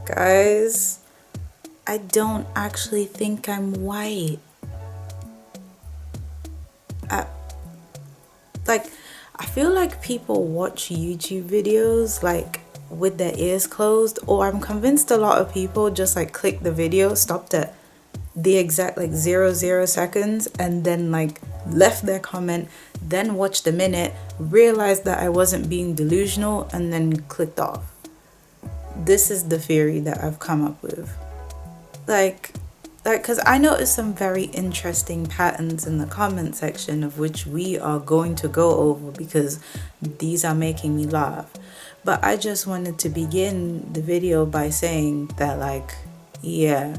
Guys, I don't actually think I'm white. I, like, I feel like people watch YouTube videos like with their ears closed, or I'm convinced a lot of people just like click the video, stopped at the exact like 0 0 seconds, and then like left their comment, then watched a minute, realized that I wasn't being delusional, and then clicked off. This is the theory that I've come up with. Like because I noticed some very interesting patterns in the comment section, of which we are going to go over because these are making me laugh. But I just wanted to begin the video by saying that, like, yeah,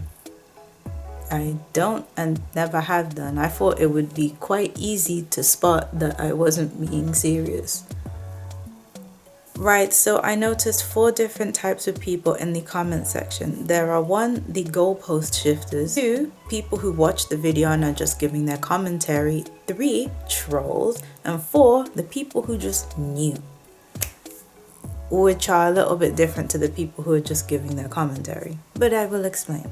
I don't and never have done. I thought it would be quite easy to spot that I wasn't being serious. Right, so I noticed 4 different types of people in the comment section. There are 1, the goalpost shifters; 2, people who watch the video and are just giving their commentary; 3, trolls; and 4, the people who just knew, which are a little bit different to the people who are just giving their commentary. But I will explain.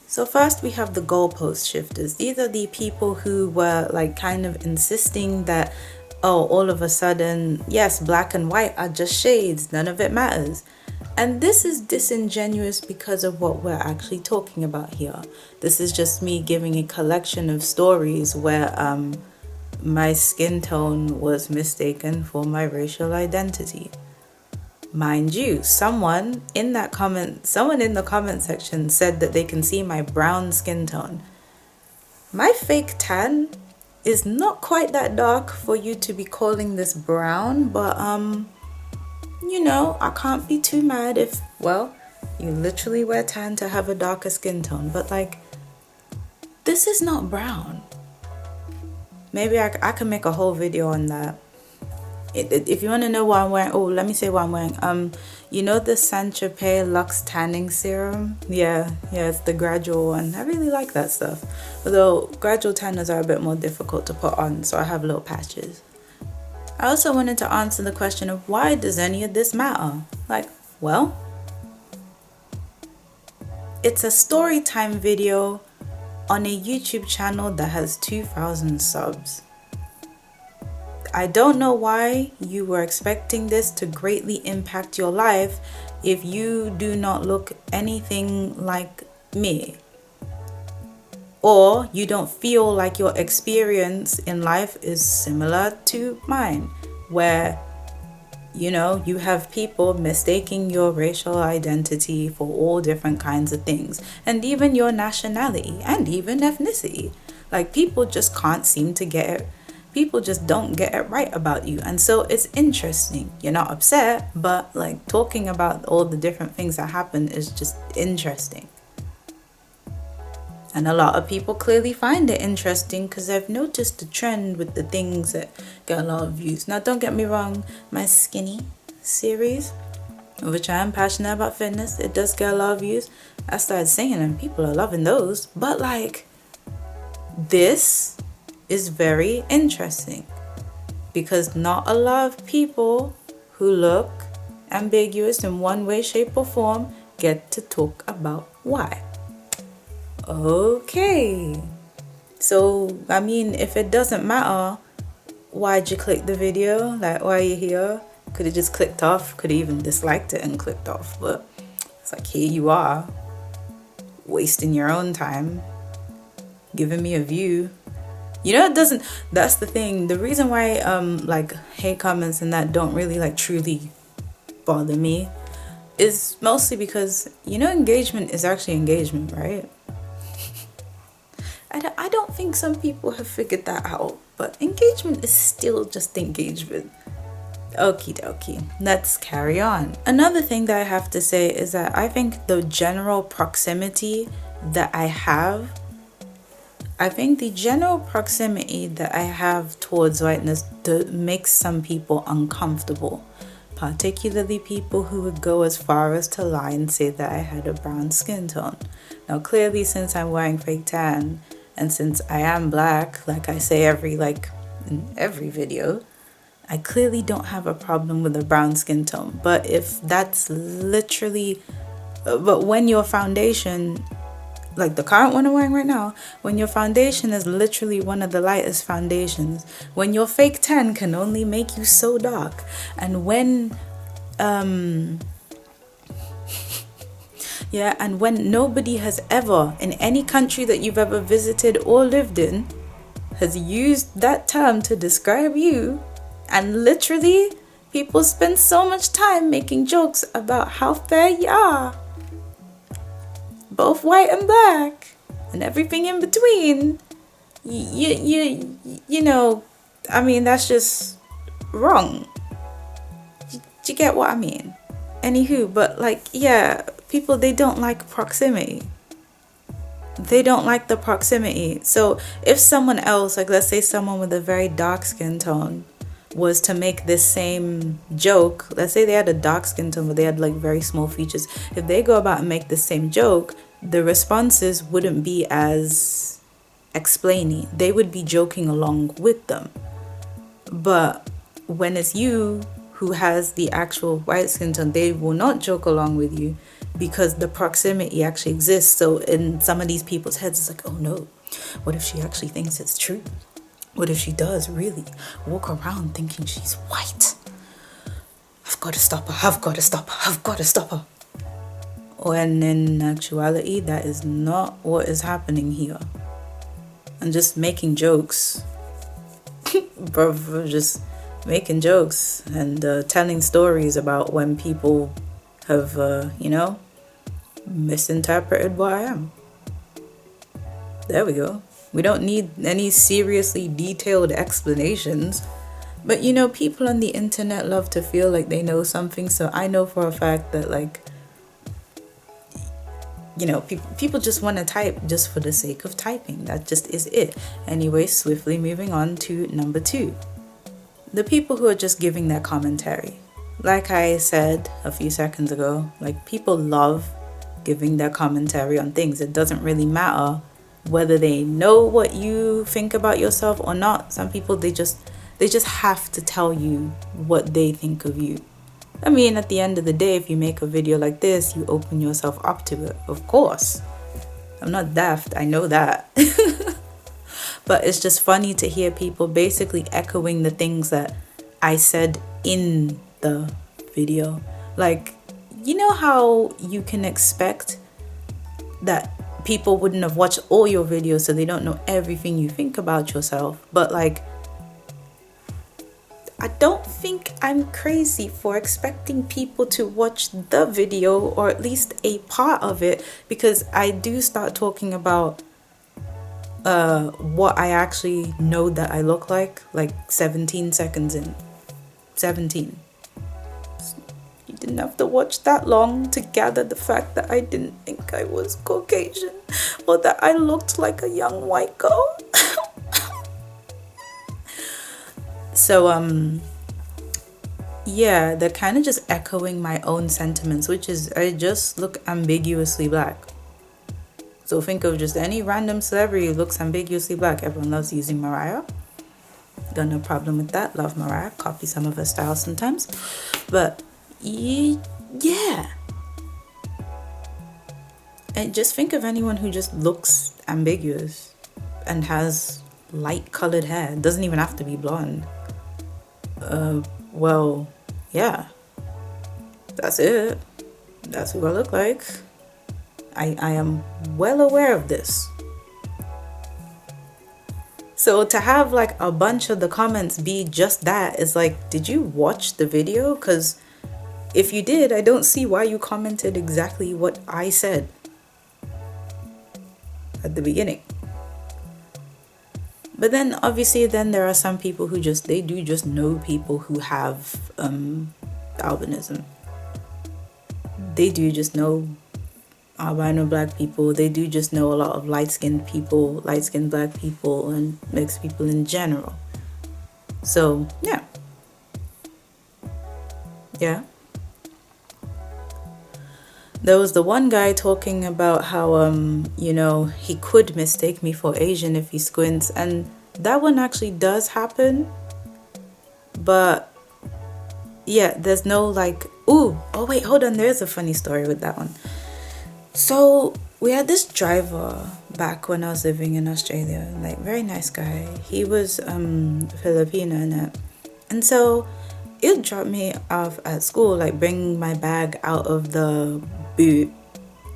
So first we have the goalpost shifters. These are the people who were like kind of insisting that, oh, all of a sudden, yes, black and white are just shades, none of it matters. And this is disingenuous because of what we're actually talking about here. This is just me giving a collection of stories where my skin tone was mistaken for my racial identity. Mind you, someone in the comment section said that they can see my brown skin tone. My fake tan is not quite that dark for you to be calling this brown, but you know, I can't be too mad if, well, you literally wear tan to have a darker skin tone. But like, this is not brown. Maybe I can make a whole video on that. If you want to know what I'm wearing, oh, let me say what I'm wearing. You know the Saint Tropez Luxe Tanning Serum? Yeah, it's the gradual one. I really like that stuff. Although gradual tanners are a bit more difficult to put on, so I have little patches. I also wanted to answer the question of why does any of this matter? Like, well, it's a story time video on a YouTube channel that has 2,000 subs. I don't know why you were expecting this to greatly impact your life if you do not look anything like me, or you don't feel like your experience in life is similar to mine, where, you know, you have people mistaking your racial identity for all different kinds of things, and even your nationality and even ethnicity. Like, people just can't seem to get it. People just don't get it right about you. And so it's interesting. You're not upset, but like talking about all the different things that happen is just interesting. And a lot of people clearly find it interesting because I've noticed a trend with the things that get a lot of views. Now, don't get me wrong, my skinny series, which I am passionate about fitness, it does get a lot of views. I started singing and people are loving those. But like, this is very interesting because not a lot of people who look ambiguous in one way, shape, or form get to talk about why. Okay, so I mean, if it doesn't matter, why'd you click the video? Like, why are you here? Could have just clicked off, could have even disliked it and clicked off, but it's like, here you are, wasting your own time, giving me a view. You know, it doesn't, that's the thing. The reason why like hate comments and that don't really like truly bother me is mostly because, you know, engagement is actually engagement, right? I don't think some people have figured that out, but engagement is still just engagement. Okie dokie, let's carry on. Another thing that I have to say is that I think the general proximity that I have towards whiteness makes some people uncomfortable, particularly people who would go as far as to lie and say that I had a brown skin tone. Now, clearly, since I'm wearing fake tan and since I am black, like I say in every video, I clearly don't have a problem with a brown skin tone. But if that's literally, but when your foundation, like the current one I'm wearing right now, when your foundation is literally one of the lightest foundations, when your fake tan can only make you so dark, and when yeah, and when nobody has ever, in any country that you've ever visited or lived in, has used that term to describe you, and literally people spend so much time making jokes about how fair you are, both white and black and everything in between, you know, I mean, that's just wrong. Do you get what I mean? Anywho, but like, yeah, people, they don't like proximity. They don't like the proximity. So if someone else, like let's say someone with a very dark skin tone, was to make this same joke, let's say they had a dark skin tone but they had like very small features, if they go about and make the same joke, the responses wouldn't be as explaining. They would be joking along with them. But when it's you who has the actual white skin tone, they will not joke along with you because the proximity actually exists. So in some of these people's heads, it's like, oh no, what if she actually thinks it's true? What if she does really walk around thinking she's white? I've got to stop her, I've got to stop her, I've got to stop her. When in actuality, that is not what is happening here. I'm just making jokes. Bro, just making jokes and telling stories about when people have, misinterpreted what I am. There we go. We don't need any seriously detailed explanations. But people on the internet love to feel like they know something. So I know for a fact that people just want to type just for the sake of typing. That just is it. Anyway, swiftly moving on to number 2. The people who are just giving their commentary. Like I said a few seconds ago, people love giving their commentary on things. It doesn't really matter whether they know what you think about yourself or not. Some people, they just have to tell you what they think of you. I mean, at the end of the day, if you make a video like this, you open yourself up to it, of course. I'm not daft, I know that. But it's just funny to hear people basically echoing the things that I said in the video. You know how you can expect that people wouldn't have watched all your videos, so they don't know everything you think about yourself. But I don't think I'm crazy for expecting people to watch the video, or at least a part of it, because I do start talking about what I actually know that I look like 17 seconds in. 17. You didn't have to watch that long to gather the fact that I didn't think I was Caucasian or that I looked like a young white girl. So yeah, they're kind of just echoing my own sentiments, which is I just look ambiguously black. So think of just any random celebrity who looks ambiguously black. Everyone loves using Mariah. Got no problem with that. Love Mariah. Copy some of her style sometimes. But yeah. And just think of anyone who just looks ambiguous and has light colored hair. It doesn't even have to be blonde. Well, yeah. That's it. That's who I look like. I am well aware of this. So to have a bunch of the comments be just that is did you watch the video? Because if you did, I don't see why you commented exactly what I said at the beginning. But then obviously there are some people who they do just know people who have albinism. They do just know albino black people. They do just know a lot of light-skinned people, light-skinned black people, and mixed people in general. So yeah. There was the one guy talking about how he could mistake me for Asian if he squints, and that one actually does happen. But yeah, there's no like, oh wait, hold on, there's a funny story with that one. So we had this driver back when I was living in Australia, like very nice guy. He was Filipino and so he'd drop me off at school, like bring my bag out of the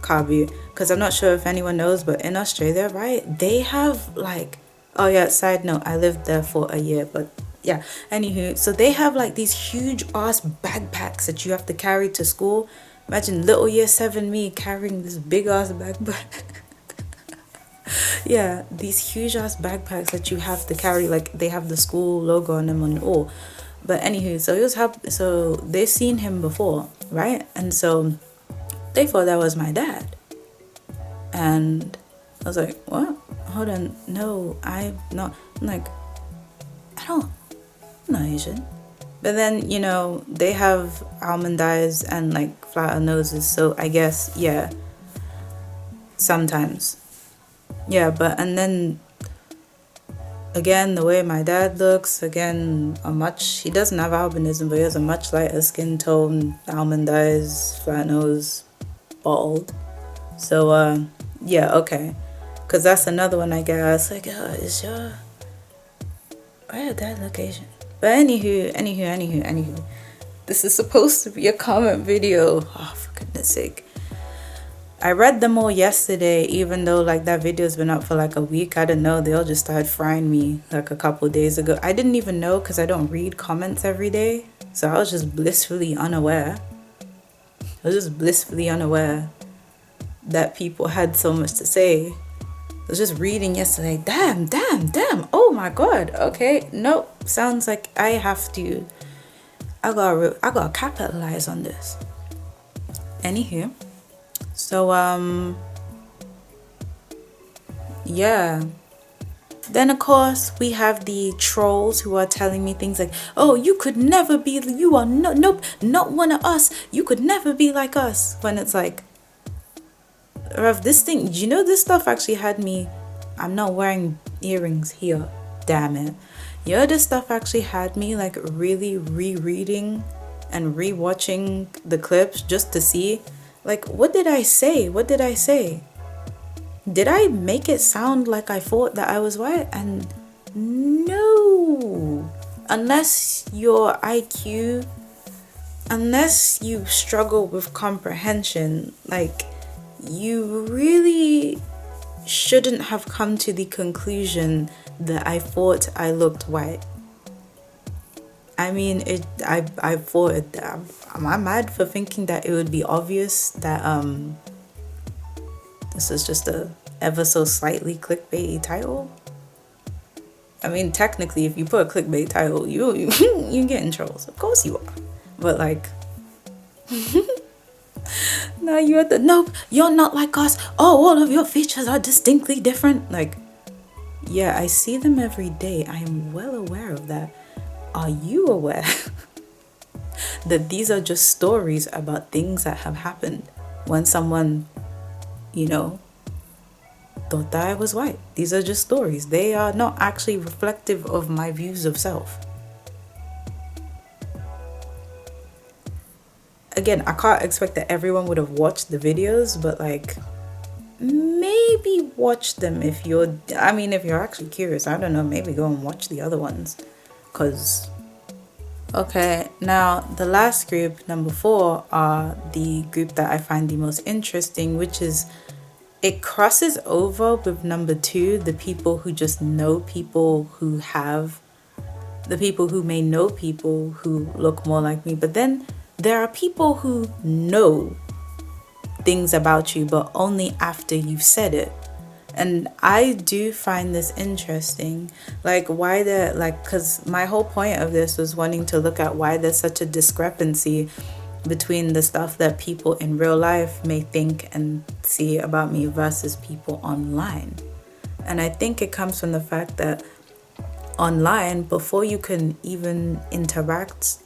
car boot, because I'm not sure if anyone knows, but in Australia, right, they have like, oh yeah, side note, I lived there for a year, but yeah, anywho, so they have like these huge ass backpacks that you have to carry to school. Imagine little year 7 me carrying this big ass backpack. Yeah, these huge ass backpacks that you have to carry, like they have the school logo on them and all. But anywho, so so they seen him before, right? And so they thought that was my dad. And I was like, what? Hold on, no, I'm not. I'm like, I'm not Asian. But then, you know, they have almond eyes and like flatter noses, so I guess, yeah, sometimes. Yeah, but and then again, the way my dad looks, again, he doesn't have albinism, but he has a much lighter skin tone, almond eyes, flat nose, bald. So, yeah, okay. Because that's another one I get asked, like, why your dad look Asian? But anywho. This is supposed to be a comment video. Oh, for goodness sake. I read them all yesterday, even though like that video's been up for like a week. I don't know. They all just started frying me like a couple days ago. I didn't even know because I don't read comments every day. So I was just blissfully unaware. That people had so much to say. I was just reading yesterday. Damn. Oh my God. Okay. Nope. Sounds like I gotta capitalize on this. Anywho. So, yeah. Then, of course, we have the trolls who are telling me things like, oh, you are not one of us. You could never be like us. When it's like, Rev, this stuff actually had me, I'm not wearing earrings here. Damn it. This stuff actually had me like really rereading and rewatching the clips just to see, like, what did I say? Did I make it sound like I thought that I was white? And no. Unless you struggle with comprehension, like, you really shouldn't have come to the conclusion that I thought I looked white. I mean, I thought, am I mad for thinking that it would be obvious that this is just a ever so slightly clickbaity title? I mean, technically, if you put a clickbait title, you get in trolls. Of course you are. But like, no, nope, you're not like us. Oh, all of your features are distinctly different. Like, yeah, I see them every day. I am well aware of that. Are you aware that these are just stories about things that have happened when someone, thought that I was white? These are just stories. They are not actually reflective of my views of self. Again, I can't expect that everyone would have watched the videos, but like, maybe watch them if you're actually curious. I don't know, maybe go and watch the other ones. Okay, now the last group, number 4, are the group that I find the most interesting, which is, it crosses over with number 2, the people who just know people the people who may know people who look more like me. But then there are people who know things about you, but only after you've said it. And I do find this interesting, like because my whole point of this was wanting to look at why there's such a discrepancy between the stuff that people in real life may think and see about me versus people online. And I think it comes from the fact that online, before you can even interact,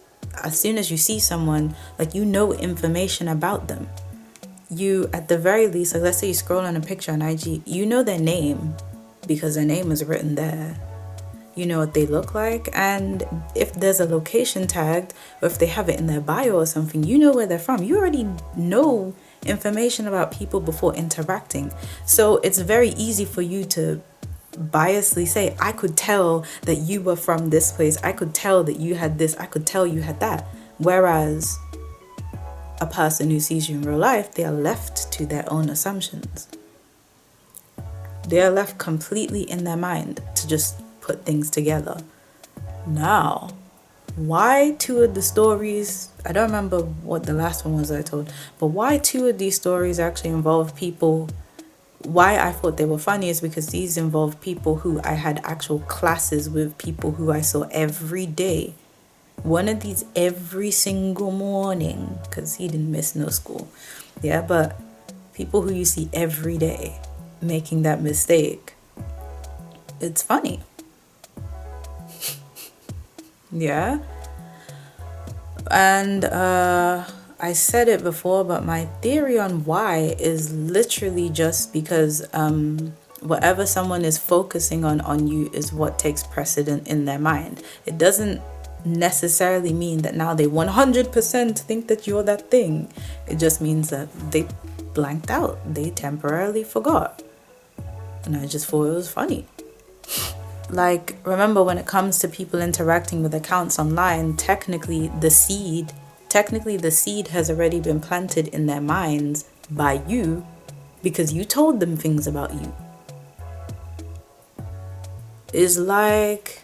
as soon as you see someone, like, information about them. You, at the very least, like, let's say you scroll on a picture on IG, you know their name because their name is written there. you know what they look like, and if there's a location tagged, or if they have it in their bio or something, you know where they're from. You already know information about people before interacting. So it's very easy for you to biasly say, I could tell that you were from this place, I could tell that you had this, I could tell you had that. Whereas a person who sees you in real life, they are left to their own assumptions. They are left completely in their mind to just put things together. Now, why two of the stories, I don't remember what the last one was I told, but why two of these stories actually involve people, why I thought they were funny is because these involve people who I had actual classes with, people who I saw every day. One of these every single morning, because he didn't miss no school. Yeah, but people who you see every day making that mistake, it's funny. Yeah. And I said it before, but my theory on why is literally just because whatever someone is focusing on you is what takes precedent in their mind. It doesn't necessarily mean that now they 100% think that you're that thing. It just means that they blanked out. They temporarily forgot. And I just thought it was funny. Like, remember, when it comes to people interacting with accounts online, technically the seed has already been planted in their minds by you because you told them things about you. It's like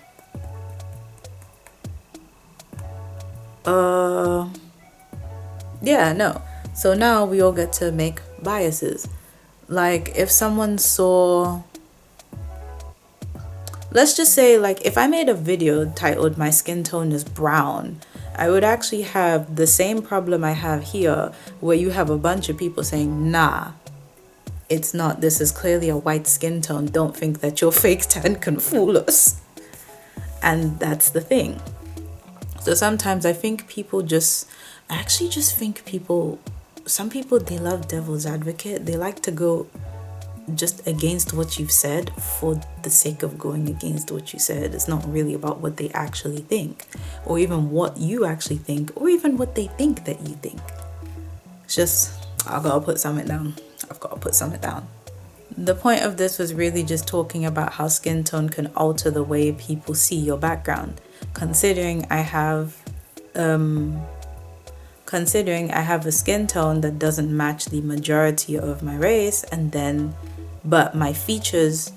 so now we all get to make biases. Like, if someone saw, let's just say, like, if I made a video titled "My skin tone is brown," I would actually have the same problem I have here, where you have a bunch of people saying, nah, it's not, this is clearly a white skin tone, don't think that your fake tan can fool us. And that's the thing. So sometimes I think people some people, they love devil's advocate. They like to go just against what you've said for the sake of going against what you said. It's not really about what they actually think, or even what you actually think, or even what they think that you think. It's just, I've got to put something down. The point of this was really just talking about how skin tone can alter the way people see your background. Considering I have a skin tone that doesn't match the majority of my race, but my features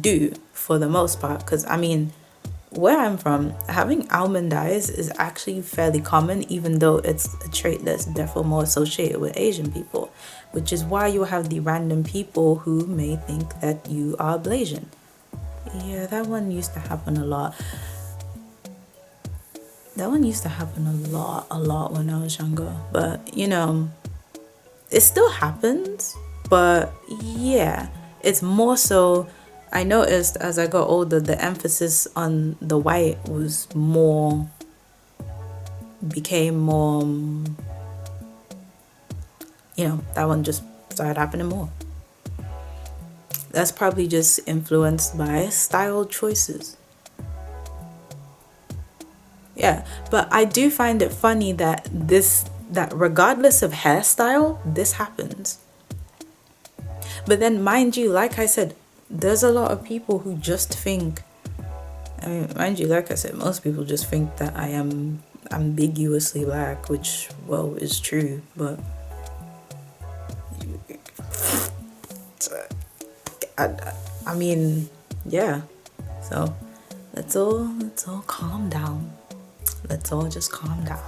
do for the most part. Because I mean, where I'm from, having almond eyes is actually fairly common, even though it's a trait that's definitely more associated with Asian people, which is why you have the random people who may think that you are Blasian. Yeah, that one used to happen a lot. A lot when I was younger. But, you know, it still happens. But, yeah, it's more so, I noticed as I got older, the emphasis on the white became more, you know, that one just started happening more. That's probably just influenced by style choices. Yeah, but I do find it funny that regardless of hairstyle, this happens. But then, mind you, like I said, there's a lot of people who just think, most people just think that I am ambiguously black, which, well, is true, but I mean, yeah. So let's all calm down. Let's all just calm down.